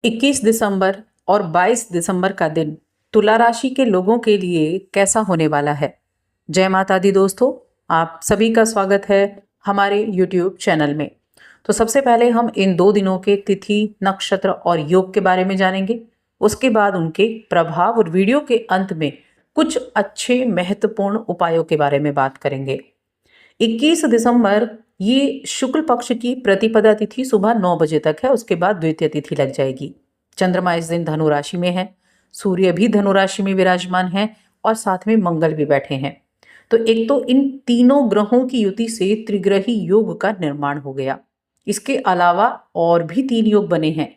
21 दिसंबर और 22 दिसंबर का दिन तुला राशि के लोगों के लिए कैसा होने वाला है। जय माता दी दोस्तों, आप सभी का स्वागत है हमारे YouTube चैनल में। तो सबसे पहले हम इन 2 दिनों के तिथि, नक्षत्र और योग के बारे में जानेंगे। उसके बाद उनके प्रभाव और वीडियो के अंत में कुछ अच्छे महत्वपूर्ण उपायों के बारे में बात करेंगे। 21 दिसंबर ये शुक्ल पक्ष की प्रतिपदा तिथि सुबह 9 बजे तक है। उसके बाद द्वितीय तिथि लग जाएगी। चंद्रमा इस दिन धनु राशि में है, सूर्य भी धनु राशि में विराजमान है और साथ में मंगल भी बैठे हैं। तो एक तो इन तीनों ग्रहों की युति से त्रिग्रही योग का निर्माण हो गया। इसके अलावा और भी 3 योग बने हैं।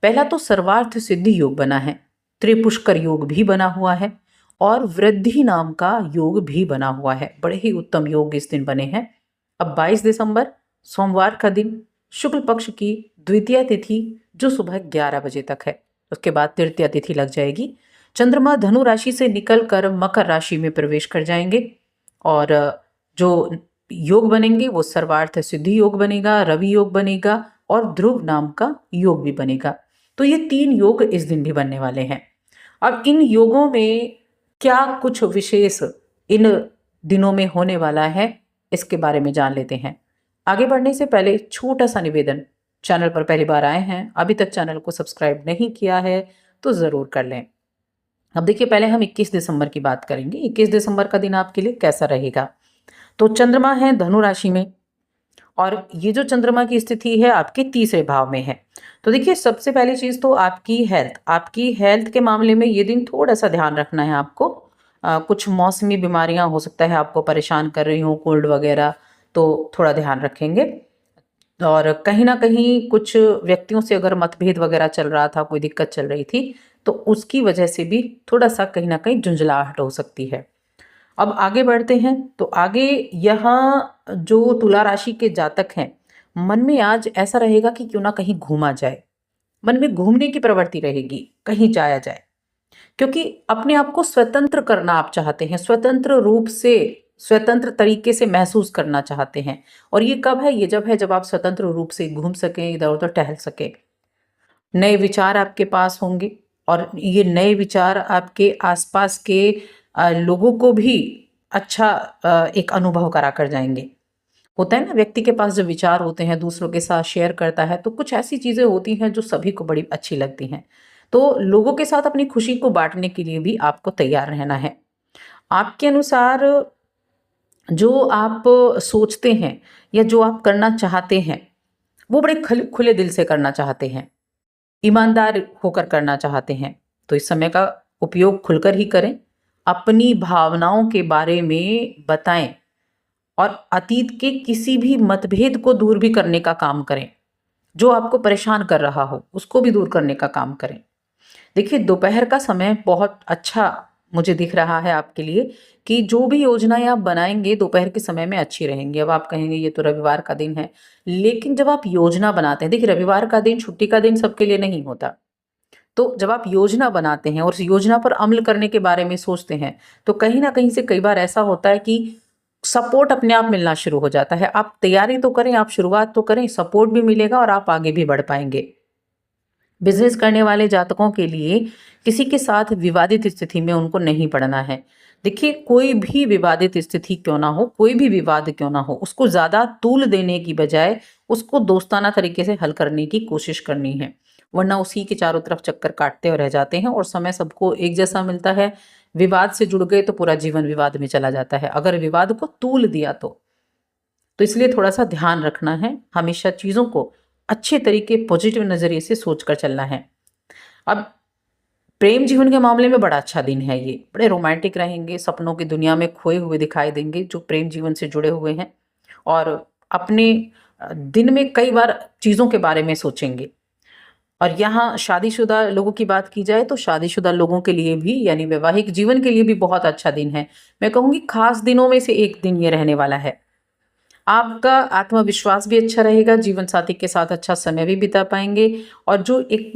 पहला तो सर्वार्थ सिद्धि योग बना है, त्रिपुष्कर योग भी बना हुआ है और वृद्धि नाम का योग भी बना हुआ है। बड़े ही उत्तम योग इस दिन बने हैं। अब 22 दिसंबर सोमवार का दिन, शुक्ल पक्ष की द्वितीय तिथि जो सुबह 11 बजे तक है। उसके बाद तृतीय तिथि लग जाएगी। चंद्रमा धनु राशि से निकलकर मकर राशि में प्रवेश कर जाएंगे और जो योग बनेंगे वो सर्वार्थ सिद्धि योग बनेगा, रवि योग बनेगा और ध्रुव नाम का योग भी बनेगा। तो ये 3 योग इस दिन भी बनने वाले हैं। अब इन योगों में क्या कुछ विशेष इन दिनों में होने वाला है, इसके बारे में जान लेते हैं। आगे बढ़ने से पहले छोटा सा निवेदन, चैनल पर पहली बार आए हैं, अभी तक चैनल को सब्सक्राइब नहीं किया है तो ज़रूर कर लें। अब देखिए, पहले हम 21 दिसंबर की बात करेंगे। 21 दिसंबर का दिन आपके लिए कैसा रहेगा। तो चंद्रमा है धनु राशि में और ये जो चंद्रमा की स्थिति है आपके तीसरे भाव में है। तो देखिए, सबसे पहली चीज़ तो आपकी हेल्थ के मामले में ये दिन थोड़ा सा ध्यान रखना है आपको। कुछ मौसमी बीमारियां हो सकता है आपको परेशान कर रही हो, कोल्ड वगैरह, तो थोड़ा ध्यान रखेंगे। और कहीं ना कहीं कुछ व्यक्तियों से अगर मतभेद वगैरह चल रहा था, कोई दिक्कत चल रही थी, तो उसकी वजह से भी थोड़ा सा कहीं ना कहीं झुंझलाहट हो सकती है। अब आगे बढ़ते हैं। तो आगे यहाँ जो तुला राशि के जातक हैं, मन में आज ऐसा रहेगा कि क्यों ना कहीं घूमा जाए। मन में घूमने की प्रवृत्ति रहेगी, कहीं जाया जाए, क्योंकि अपने आप को स्वतंत्र करना आप चाहते हैं, स्वतंत्र रूप से, स्वतंत्र तरीके से महसूस करना चाहते हैं। और ये कब है? ये जब है जब आप स्वतंत्र रूप से घूम सकें, इधर उधर टहल सकें। नए विचार आपके पास होंगे और ये नए विचार आपके आसपास के लोगों को भी अच्छा एक अनुभव करा कर जाएंगे। होता है ना, व्यक्ति के पास जब विचार होते हैं, दूसरों के साथ शेयर करता है, तो कुछ ऐसी चीज़ें होती हैं जो सभी को बड़ी अच्छी लगती हैं। तो लोगों के साथ अपनी खुशी को बांटने के लिए भी आपको तैयार रहना है। आपके अनुसार जो आप सोचते हैं या जो आप करना चाहते हैं, वो बड़े खुले दिल से करना चाहते हैं, ईमानदार होकर करना चाहते हैं। तो इस समय का उपयोग खुलकर ही करें। अपनी भावनाओं के बारे में बताएं और अतीत के किसी भी मतभेद को दूर भी करने का काम करें। जो आपको परेशान कर रहा हो उसको भी दूर करने का काम करें। देखिए, दोपहर का समय बहुत अच्छा मुझे दिख रहा है आपके लिए, कि जो भी योजनाएं आप बनाएंगे दोपहर के समय में अच्छी रहेंगी। अब आप कहेंगे ये तो रविवार का दिन है, लेकिन जब आप योजना बनाते हैं, देखिए रविवार का दिन, छुट्टी का दिन सबके लिए नहीं होता। तो जब आप योजना बनाते हैं और उस योजना पर अमल करने के बारे में सोचते हैं, तो कहीं ना कहीं से कई बार ऐसा होता है कि सपोर्ट अपने आप मिलना शुरू हो जाता है। आप तैयारी तो करें, आप शुरुआत तो करें, सपोर्ट भी मिलेगा और आप आगे भी बढ़ पाएंगे। बिजनेस करने वाले जातकों के लिए किसी के साथ विवादित स्थिति में उनको नहीं पड़ना है। देखिए, कोई भी विवादित स्थिति क्यों ना हो, कोई भी विवाद क्यों ना हो, उसको ज्यादा तूल देने की बजाय उसको दोस्ताना तरीके से हल करने की कोशिश करनी है। वरना उसी के चारों तरफ चक्कर काटते हुए रह जाते हैं और समय सबको एक जैसा मिलता है। विवाद से जुड़ गए तो पूरा जीवन विवाद में चला जाता है, अगर विवाद को तूल दिया तो इसलिए थोड़ा सा ध्यान रखना है। हमेशा चीजों को अच्छे तरीके, पॉजिटिव नजरिए से सोचकर चलना है। अब प्रेम जीवन के मामले में बड़ा अच्छा दिन है। ये बड़े रोमांटिक रहेंगे, सपनों की दुनिया में खोए हुए दिखाई देंगे जो प्रेम जीवन से जुड़े हुए हैं, और अपने दिन में कई बार चीज़ों के बारे में सोचेंगे। और यहाँ शादीशुदा लोगों की बात की जाए तो शादीशुदा लोगों के लिए भी, यानी वैवाहिक जीवन के लिए भी बहुत अच्छा दिन है। मैं कहूँगी खास दिनों में से एक दिन ये रहने वाला है। आपका आत्मविश्वास भी अच्छा रहेगा, जीवन साथी के साथ अच्छा समय भी बिता पाएंगे, और जो एक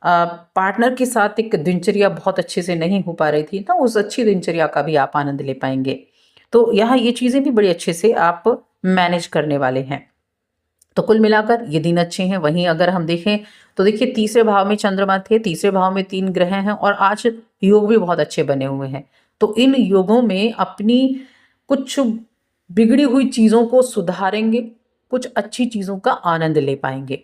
पार्टनर के साथ एक दिनचर्या बहुत अच्छे से नहीं हो पा रही थी ना, उस अच्छी दिनचर्या का भी आप आनंद ले पाएंगे। तो यहाँ ये चीज़ें भी बड़ी अच्छे से आप मैनेज करने वाले हैं। तो कुल मिलाकर ये दिन अच्छे हैं। वहीं अगर हम देखें तो देखिए तीसरे भाव में चंद्रमा थे, तीसरे भाव में 3 ग्रह हैं और आज योग भी बहुत अच्छे बने हुए हैं। तो इन योगों में अपनी कुछ बिगड़ी हुई चीज़ों को सुधारेंगे, कुछ अच्छी चीज़ों का आनंद ले पाएंगे।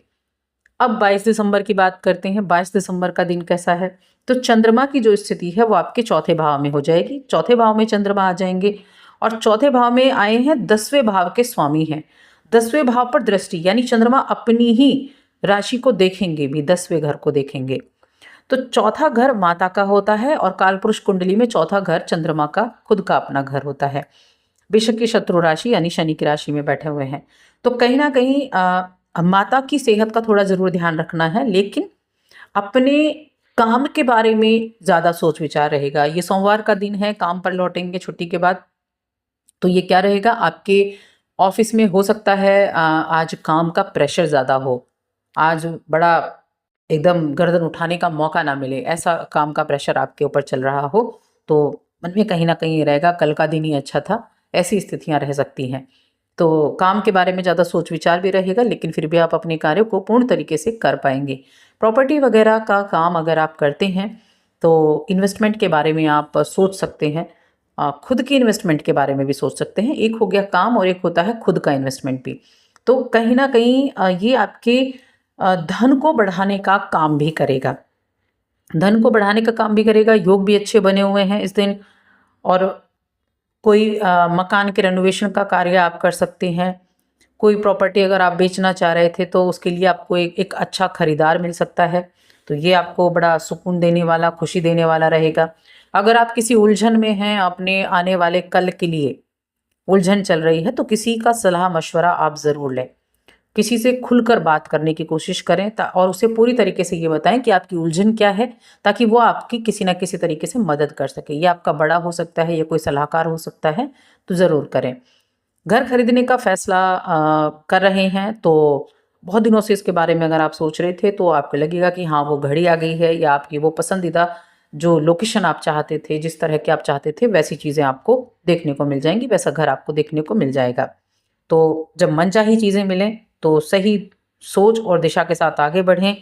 अब 22 दिसंबर की बात करते हैं। 22 दिसंबर का दिन कैसा है? तो चंद्रमा की जो स्थिति है वो आपके चौथे भाव में हो जाएगी। चौथे भाव में चंद्रमा आ जाएंगे और चौथे भाव में आए हैं 10वें भाव के स्वामी हैं। 10वें भाव पर दृष्टि, यानी चंद्रमा अपनी ही राशि को देखेंगे भी, 10वें घर को देखेंगे। तो चौथा घर माता का होता है और कालपुरुष कुंडली में चौथा घर चंद्रमा का खुद का अपना घर होता है। बेशक की शत्रु राशि यानी शनि की राशि में बैठे हुए हैं, तो कहीं ना कहीं माता की सेहत का थोड़ा जरूर ध्यान रखना है, लेकिन अपने काम के बारे में ज्यादा सोच विचार रहेगा। ये सोमवार का दिन है, काम पर लौटेंगे छुट्टी के बाद, तो ये क्या रहेगा, आपके ऑफिस में हो सकता है आज काम का प्रेशर ज्यादा हो, आज बड़ा एकदम गर्दन उठाने का मौका ना मिले, ऐसा काम का प्रेशर आपके ऊपर चल रहा हो, तो मन में कहीं ना कहीं ये रहेगा कल का दिन ही अच्छा था, ऐसी स्थितियां रह सकती हैं। तो काम के बारे में ज़्यादा सोच विचार भी रहेगा, लेकिन फिर भी आप अपने कार्यों को पूर्ण तरीके से कर पाएंगे। प्रॉपर्टी वगैरह का काम अगर आप करते हैं तो इन्वेस्टमेंट के बारे में आप सोच सकते हैं, खुद की इन्वेस्टमेंट के बारे में भी सोच सकते हैं। एक हो गया काम और एक होता है खुद का इन्वेस्टमेंट भी। तो कहीं ना कहीं ये आपके धन को बढ़ाने का काम भी करेगा, धन को बढ़ाने का काम भी करेगा। योग भी अच्छे बने हुए हैं इस दिन, और कोई मकान के रेनोवेशन का कार्य आप कर सकते हैं। कोई प्रॉपर्टी अगर आप बेचना चाह रहे थे तो उसके लिए आपको एक अच्छा खरीदार मिल सकता है, तो ये आपको बड़ा सुकून देने वाला, खुशी देने वाला रहेगा। अगर आप किसी उलझन में हैं, अपने आने वाले कल के लिए उलझन चल रही है, तो किसी का सलाह मशवरा आप ज़रूर लें, किसी से खुलकर बात करने की कोशिश करें और उसे पूरी तरीके से ये बताएं कि आपकी उलझन क्या है, ताकि वो आपकी किसी ना किसी तरीके से मदद कर सके। ये आपका बड़ा हो सकता है या कोई सलाहकार हो सकता है, तो ज़रूर करें। घर खरीदने का फैसला कर रहे हैं तो बहुत दिनों से इसके बारे में अगर आप सोच रहे थे तो आपको लगेगा कि हाँ वो घड़ी आ गई है, या आपकी वो पसंदीदा जो लोकेशन आप चाहते थे, जिस तरह के आप चाहते थे, वैसी चीज़ें आपको देखने को मिल जाएंगी, वैसा घर आपको देखने को मिल जाएगा। तो जब मनचाही चीज़ें मिलें तो सही सोच और दिशा के साथ आगे बढ़ें,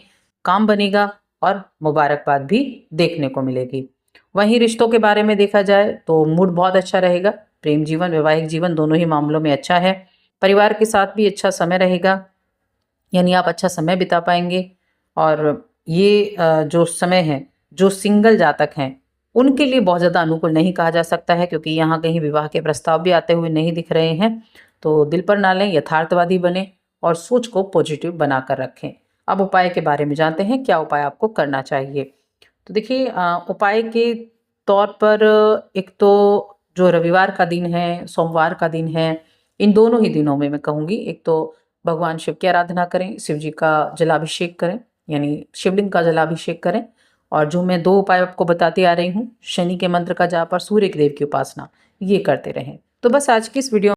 काम बनेगा और मुबारकबाद भी देखने को मिलेगी। वहीं रिश्तों के बारे में देखा जाए तो मूड बहुत अच्छा रहेगा, प्रेम जीवन, वैवाहिक जीवन दोनों ही मामलों में अच्छा है। परिवार के साथ भी अच्छा समय रहेगा, यानी आप अच्छा समय बिता पाएंगे। और ये जो समय है, जो सिंगल जातक हैं उनके लिए बहुत ज़्यादा अनुकूल नहीं कहा जा सकता है, क्योंकि यहाँ कहीं विवाह के प्रस्ताव भी आते हुए नहीं दिख रहे हैं। तो दिल पर ना लें, यथार्थवादी बने और सोच को पॉजिटिव बनाकर रखें। अब उपाय के बारे में जानते हैं, क्या उपाय आपको करना चाहिए। तो देखिए उपाय के तौर पर एक तो जो रविवार का दिन है, सोमवार का दिन है, इन दोनों ही दिनों में मैं कहूँगी, एक तो भगवान शिव की आराधना करें, शिव जी का जलाभिषेक करें, यानी शिवलिंग का जलाभिषेक करें। और जो मैं 2 उपाय आपको बताती आ रही हूँ, शनि के मंत्र का जाप और सूर्य देव की उपासना, ये करते रहें। तो बस आज की इस वीडियो